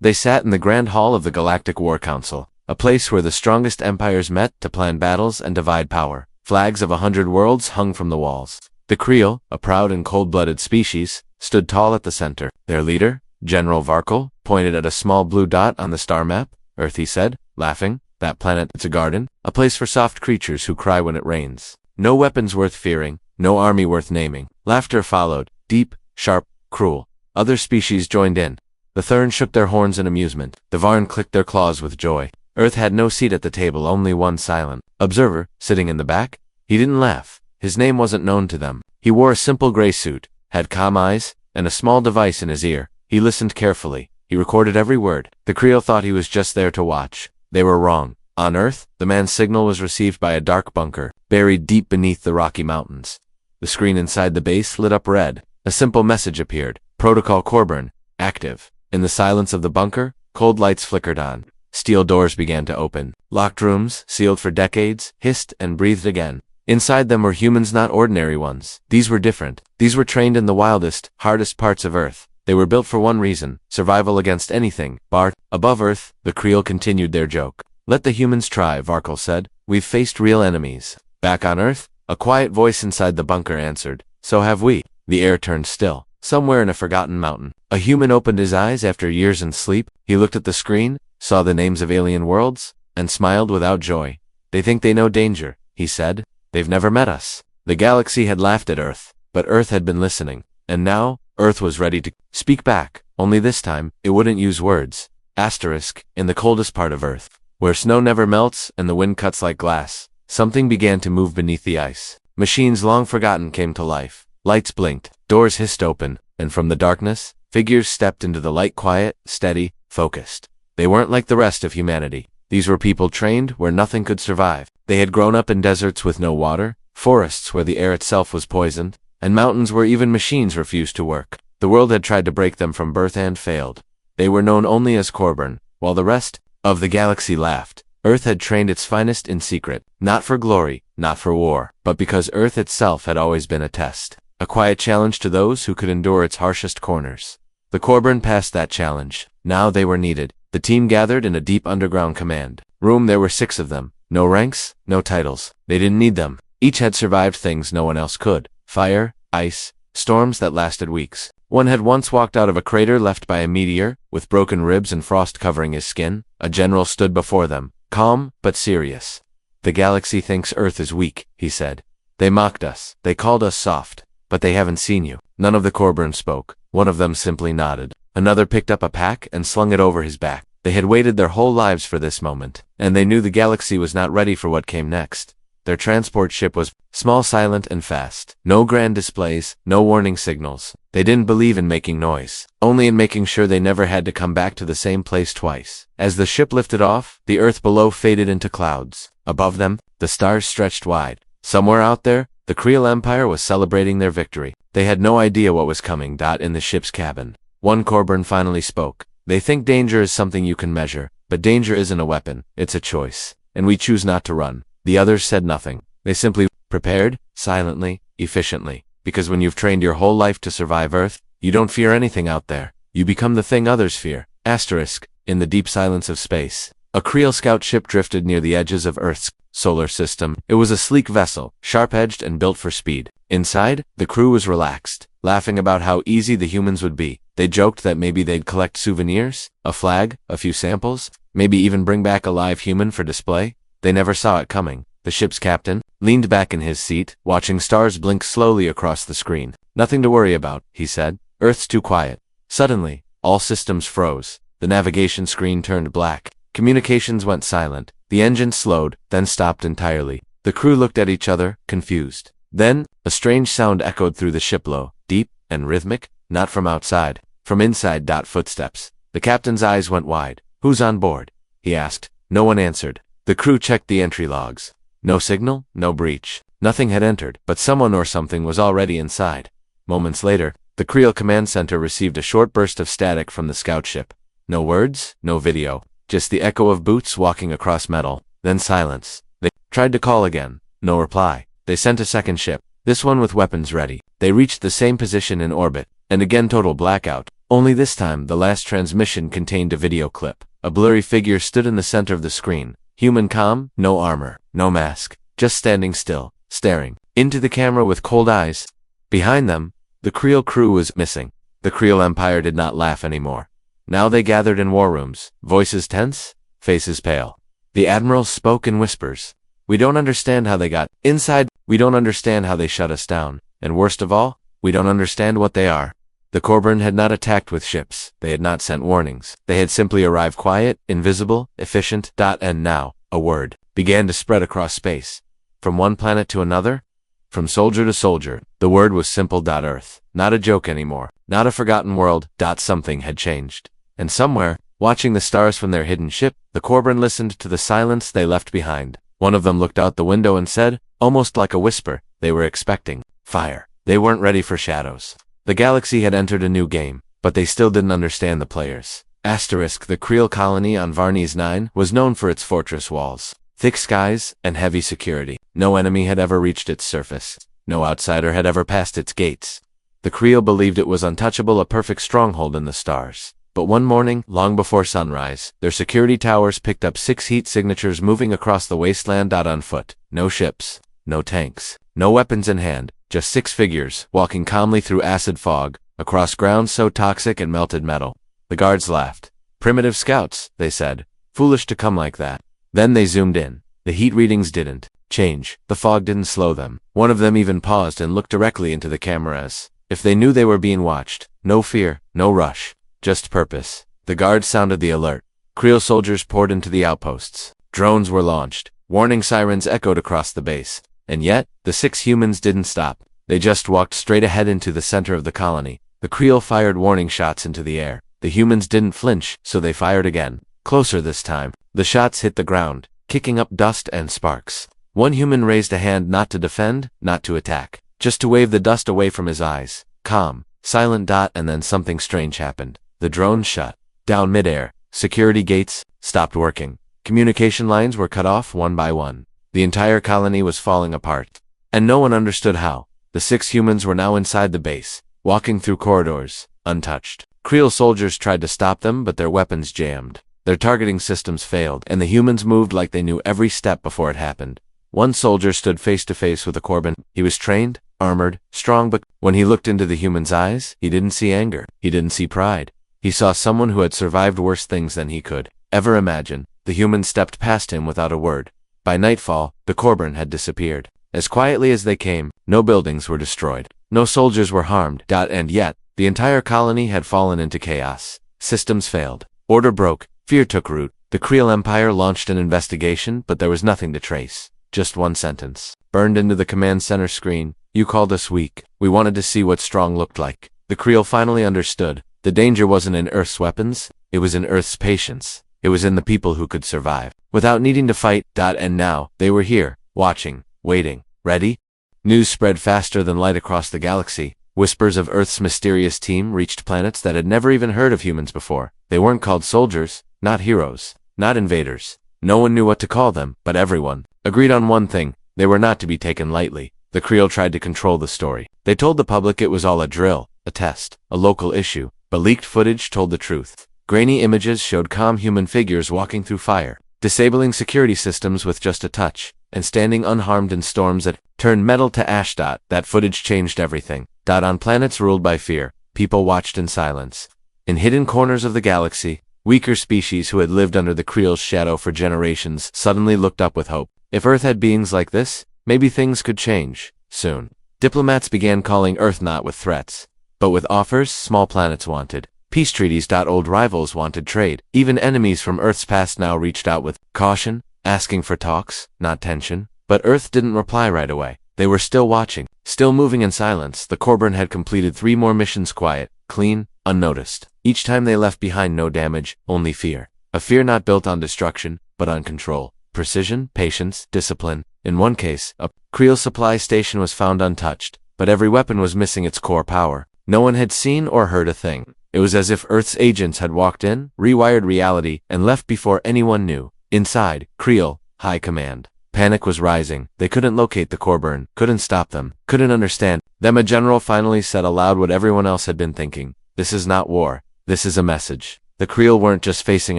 They sat in the Grand Hall of the Galactic War Council, a place where the strongest empires met to plan battles and divide power. Flags of 100 worlds hung from the walls. The Creel, a proud and cold-blooded species, stood tall at the center. Their leader, General Varkle, pointed at a small blue dot on the star map. Earth, he said, laughing. That planet, it's a garden, a place for soft creatures who cry when it rains. No weapons worth fearing, no army worth naming. Laughter followed, deep, sharp, cruel. Other species joined in. The Thurn shook their horns in amusement. The Varn clicked their claws with joy. Earth had no seat at the table, only one silent observer, sitting in the back. He didn't laugh. His name wasn't known to them. He wore a simple gray suit, had calm eyes, and a small device in his ear. He listened carefully. He recorded every word. The Creel thought he was just there to watch. They were wrong. On Earth, the man's signal was received by a dark bunker, buried deep beneath the Rocky Mountains. The screen inside the base lit up red. A simple message appeared. Protocol Corbin, active. In the silence of the bunker, cold lights flickered on. Steel doors began to open. Locked rooms, sealed for decades, hissed and breathed again. Inside them were humans, not ordinary ones. These were different. These were trained in the wildest, hardest parts of Earth. They were built for one reason, survival against anything. Bart, above Earth, the Creel continued their joke. Let the humans try, Varkle said. We've faced real enemies. Back on Earth, a quiet voice inside the bunker answered. So have we. The air turned still. Somewhere in a forgotten mountain, a human opened his eyes after years in sleep. He looked at the screen, saw the names of alien worlds, and smiled without joy. They think they know danger, he said. They've never met us. The galaxy had laughed at Earth, but Earth had been listening. And now, Earth was ready to speak back. Only this time, it wouldn't use words. Asterisk, in the coldest part of Earth, where snow never melts and the wind cuts like glass, something began to move beneath the ice. Machines long forgotten came to life. Lights blinked, doors hissed open, and from the darkness, figures stepped into the light, quiet, steady, focused. They weren't like the rest of humanity. These were people trained where nothing could survive. They had grown up in deserts with no water, forests where the air itself was poisoned, and mountains where even machines refused to work. The world had tried to break them from birth and failed. They were known only as Corbin, while the rest of the galaxy laughed. Earth had trained its finest in secret, not for glory, not for war, but because Earth itself had always been a test, a quiet challenge to those who could endure its harshest corners. The Corbin passed that challenge. Now they were needed. The team gathered in a deep underground command room. There were 6 of them. No ranks, no titles. They didn't need them. Each had survived things no one else could. Fire, ice, storms that lasted weeks. One had once walked out of a crater left by a meteor, with broken ribs and frost covering his skin. A general stood before them, calm but serious. The galaxy thinks Earth is weak, he said. They mocked us. They called us soft. But they haven't seen you. None of the Corbin spoke. One of them simply nodded. Another picked up a pack and slung it over his back. They had waited their whole lives for this moment, and they knew the galaxy was not ready for what came next. Their transport ship was small, silent, and fast. No grand displays, no warning signals. They didn't believe in making noise, only in making sure they never had to come back to the same place twice. As the ship lifted off, the Earth below faded into clouds. Above them, the stars stretched wide. Somewhere out there, the Creel Empire was celebrating their victory. They had no idea what was coming. In the ship's cabin, one Corbin finally spoke. They think danger is something you can measure, but danger isn't a weapon, it's a choice. And we choose not to run. The others said nothing. They simply prepared, silently, efficiently. Because when you've trained your whole life to survive Earth, you don't fear anything out there. You become the thing others fear. Asterisk, in the deep silence of space, a Creel scout ship drifted near the edges of Earth's solar system. It was a sleek vessel, sharp-edged and built for speed. Inside, the crew was relaxed, laughing about how easy the humans would be. They joked that maybe they'd collect souvenirs, a flag, a few samples, maybe even bring back a live human for display. They never saw it coming. The ship's captain leaned back in his seat, watching stars blink slowly across the screen. Nothing to worry about, he said. Earth's too quiet. Suddenly, all systems froze. The navigation screen turned black. Communications went silent. The engine slowed, then stopped entirely. The crew looked at each other, confused. Then, a strange sound echoed through the ship, low, deep, and rhythmic, not from outside, from inside. Footsteps. The captain's eyes went wide. Who's on board? He asked. No one answered. The crew checked the entry logs. No signal, no breach. Nothing had entered, but someone or something was already inside. Moments later, the Creel command center received a short burst of static from the scout ship. No words, no video, just the echo of boots walking across metal, then silence. They tried to call again. No reply. They sent a second ship, this one with weapons ready. They reached the same position in orbit, and again total blackout. Only this time, the last transmission contained a video clip. A blurry figure stood in the center of the screen. Human calm, no armor, no mask, just standing still, staring into the camera with cold eyes. Behind them, the Creel crew was missing. The Creel Empire did not laugh anymore. Now they gathered in war rooms, voices tense, faces pale. The admiral spoke in whispers. We don't understand how they got inside. We don't understand how they shut us down. And worst of all, we don't understand what they are. The Corburn had not attacked with ships. They had not sent warnings. They had simply arrived quiet, invisible, efficient. And now, a word began to spread across space. From one planet to another, from soldier to soldier, the word was simple. Earth. Not a joke anymore. Not a forgotten world. Something had changed. And somewhere, watching the stars from their hidden ship, the Corburn listened to the silence they left behind. One of them looked out the window and said, almost like a whisper, they were expecting fire. They weren't ready for shadows. The galaxy had entered a new game, but they still didn't understand the players. The Creel colony on Varnes 9 was known for its fortress walls, thick skies, and heavy security. No enemy had ever reached its surface. No outsider had ever passed its gates. The Creel believed it was untouchable, a perfect stronghold in the stars. But one morning, long before sunrise, their security towers picked up 6 heat signatures moving across the wasteland. On foot. No ships, no tanks, no weapons in hand. Just 6 figures, walking calmly through acid fog, across ground so toxic and melted metal. The guards laughed. Primitive scouts, they said. Foolish to come like that. Then they zoomed in. The heat readings didn't change. The fog didn't slow them. One of them even paused and looked directly into the cameras. If they knew they were being watched. No fear, no rush. Just purpose. The guards sounded the alert. Creel soldiers poured into the outposts. Drones were launched. Warning sirens echoed across the base. And yet, the 6 humans didn't stop. They just walked straight ahead into the center of the colony. The Creel fired warning shots into the air. The humans didn't flinch, so they fired again. Closer this time. The shots hit the ground, kicking up dust and sparks. One human raised a hand, not to defend, not to attack, just to wave the dust away from his eyes. Calm, silent. And then something strange happened. The drone shut down midair. Security gates stopped working. Communication lines were cut off one by one. The entire colony was falling apart. And no one understood how. The 6 humans were now inside the base, walking through corridors, untouched. Creel soldiers tried to stop them, but their weapons jammed. Their targeting systems failed, and the humans moved like they knew every step before it happened. One soldier stood face to face with a Corburn. He was trained, armored, strong, but when he looked into the human's eyes, he didn't see anger. He didn't see pride. He saw someone who had survived worse things than he could ever imagine. The human stepped past him without a word. By nightfall, the Corburn had disappeared. As quietly as they came, no buildings were destroyed. No soldiers were harmed. And yet, the entire colony had fallen into chaos. Systems failed. Order broke. Fear took root. The Creel Empire launched an investigation, but there was nothing to trace. Just one sentence, burned into the command center screen. You called us weak. We wanted to see what strong looked like. The Creel finally understood. The danger wasn't in Earth's weapons. It was in Earth's patience. It was in the people who could survive without needing to fight. And now, they were here, watching, waiting, ready. News spread faster than light across the galaxy. Whispers of Earth's mysterious team reached planets that had never even heard of humans before. They weren't called soldiers, not heroes, not invaders. No one knew what to call them, but everyone agreed on one thing: they were not to be taken lightly. The Creel tried to control the story. They told the public it was all a drill, a test, a local issue, but leaked footage told the truth. Grainy images showed calm human figures walking through fire, disabling security systems with just a touch, and standing unharmed in storms that turned metal to ash. That footage changed everything. On planets ruled by fear, people watched in silence. In hidden corners of the galaxy, weaker species who had lived under the Creel's shadow for generations suddenly looked up with hope. If Earth had beings like this, maybe things could change, soon. Diplomats began calling Earth not with threats, but with offers. Small planets wanted peace treaties. Old rivals wanted trade. Even enemies from Earth's past now reached out with caution, asking for talks, not tension. But Earth didn't reply right away. They were still watching, still moving in silence. The Corburn had completed 3 more missions, quiet, clean, unnoticed. Each time they left behind no damage, only fear. A fear not built on destruction, but on control, precision, patience, discipline. In one case, a Creel supply station was found untouched, but every weapon was missing its core power. No one had seen or heard a thing. It was as if Earth's agents had walked in, rewired reality, and left before anyone knew. Inside, Creel, High Command. Panic was rising. They couldn't locate the Corburn, couldn't stop them, couldn't understand them. A general finally said aloud what everyone else had been thinking. This is not war. This is a message. The Creel weren't just facing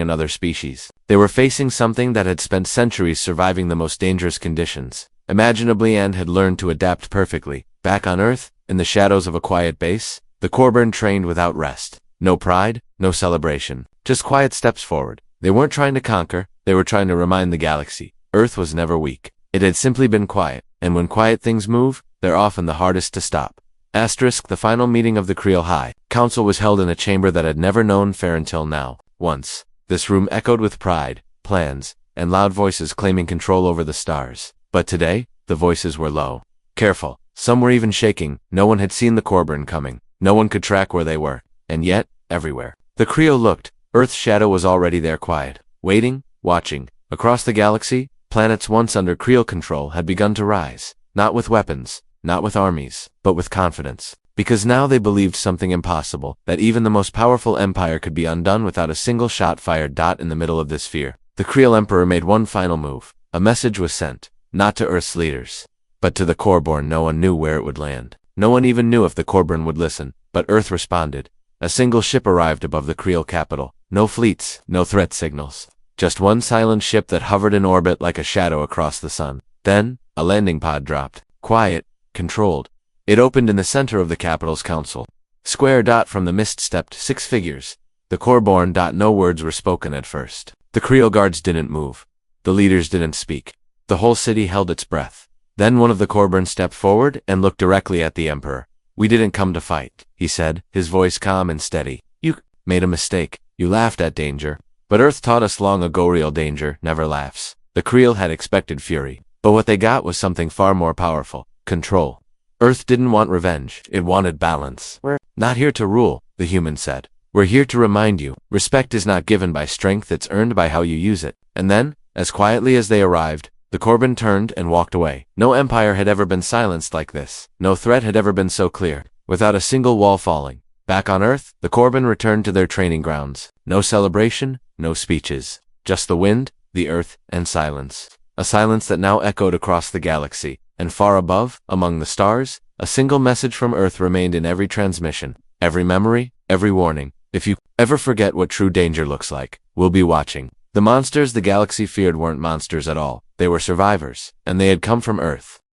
another species. They were facing something that had spent centuries surviving the most dangerous conditions imaginably and had learned to adapt perfectly. Back on Earth, in the shadows of a quiet base, the Corburn trained without rest. No pride, no celebration. Just quiet steps forward. They weren't trying to conquer, they were trying to remind the galaxy. Earth was never weak. It had simply been quiet, and when quiet things move, they're often the hardest to stop. Asterisk, the final meeting of the Creel High Council was held in a chamber that had never known fear until now. Once, this room echoed with pride, plans, and loud voices claiming control over the stars. But today, the voices were low. Careful. Some were even shaking. No one had seen the Corburn coming. No one could track where they were. And yet, everywhere. The Creel looked. Earth's shadow was already there, quiet, waiting, watching. Across the galaxy, planets once under Creel control had begun to rise. Not with weapons, not with armies, but with confidence. Because now they believed something impossible, that even the most powerful empire could be undone without a single shot fired. In the middle of this fear, the Creel Emperor made one final move. A message was sent, not to Earth's leaders, but to the Corburn. No one knew where it would land. No one even knew if the Corburn would listen, but Earth responded. A single ship arrived above the Creel capital. No fleets, no threat signals. Just one silent ship that hovered in orbit like a shadow across the sun. Then, a landing pod dropped. Quiet, controlled. It opened in the center of the capital's council. Square. From the mist stepped 6 figures. The Corburn. No words were spoken at first. The Creel guards didn't move. The leaders didn't speak. The whole city held its breath. Then one of the Corburn stepped forward and looked directly at the Emperor. "We didn't come to fight," he said, his voice calm and steady. "You made a mistake. You laughed at danger. But Earth taught us long ago real danger never laughs." The Creel had expected fury, but what they got was something far more powerful. Control. Earth didn't want revenge, it wanted balance. "We're not here to rule," the human said. "We're here to remind you, respect is not given by strength, it's earned by how you use it." And then, as quietly as they arrived, the Corburn turned and walked away. No empire had ever been silenced like this. No threat had ever been so clear, without a single wall falling. Back on Earth, the Corburn returned to their training grounds. No celebration, no speeches. Just the wind, the earth, and silence. A silence that now echoed across the galaxy. And far above, among the stars, a single message from Earth remained in every transmission, every memory, every warning. "If you ever forget what true danger looks like, we'll be watching." The monsters the galaxy feared weren't monsters at all. They were survivors, and they had come from Earth.